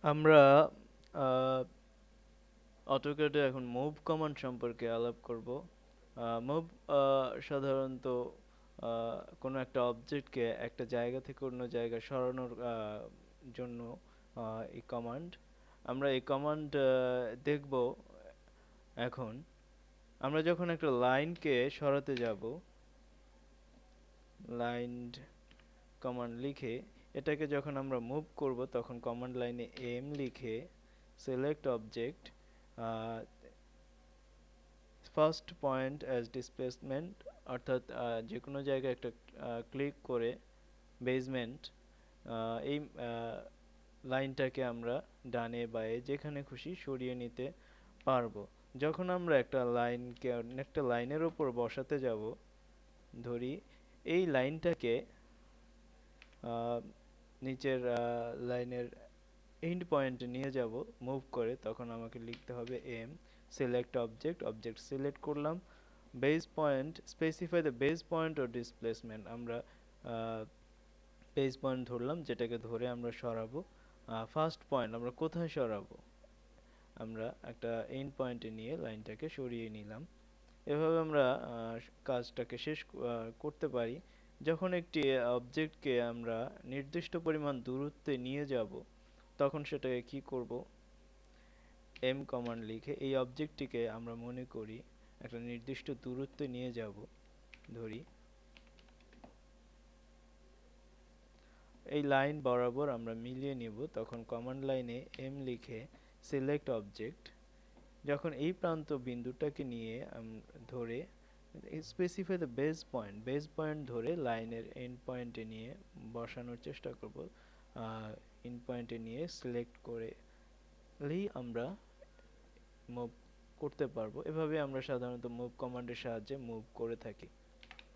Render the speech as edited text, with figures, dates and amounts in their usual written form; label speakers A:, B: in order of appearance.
A: আমরা অটোক্যাডে এখন move command সম্পর্কে আলাপ করব। মুভ সাধারণত কোনো একটা অবজেক্টকে একটা জায়গা থেকে অন্য জায়গায় সরানোর জন্য এই কমান্ড। আমরা এই কমান্ড দেখব এখন। আমরা যখন একটা লাইনকে সরাতে যাব, লাইন কমান্ড লিখে এটাকে যখন আমরা মুভ করব, তখন কমান্ড লাইনে এম লিখে select object first point as displacement, অর্থাৎ যে কোনো জায়গায় একটা ক্লিক করে বেসমেন্ট এই লাইনটাকে আমরা ডানে বাঁয়ে যেখানে খুশি সরিয়ে নিতে পারবো। যখন আমরা একটা লাইনকে একটা লাইনের উপর বসাতে যাব, ধরি এই লাইনটাকে নিচের লাইনের এন্ড পয়েন্টে নিয়ে যাব মুভ করে, তখন আমাকে লিখতে হবে M select object, object select করলাম, base point specify the base point or displacement, আমরা বেস পয়েন্ট ধরলাম যেটাকে ধরে আমরা সরাবো। ফার্স্ট পয়েন্ট আমরা কোথায় সরাবো, আমরা একটা এন্ড পয়েন্টে নিয়ে লাইনটাকে সরিয়ে নিলাম। এভাবে আমরা কাজটাকে শেষ করতে পারি। যখন একটি অবজেক্টকে আমরা নির্দিষ্ট পরিমাণ দূরত্বে নিয়ে যাব, তখন সেটাকে কি করব, এম কমান্ড লিখে এই অবজেক্টটিকে আমরা মনে করি একটা নির্দিষ্ট দূরত্বে নিয়ে যাব, ধরি এই লাইন বরাবর আমরা মিলিয়ে নিব, তখন কমান্ড লাইনে এম লিখে সিলেক্ট অবজেক্ট, যখন এই প্রান্ত বিন্দুটাকে নিয়ে ধরে স্পেসিফাই দ্য বেস পয়েন্ট ধরে লাইনের এন্ড পয়েন্টে নিয়ে বসানোর চেষ্টা করব। এন্ড পয়েন্টে নিয়ে সিলেক্ট করেলেই আমরা মুভ করতে পারবো। এভাবে আমরা সাধারণত মুভ কমান্ডের সাহায্যে মুভ করে থাকি।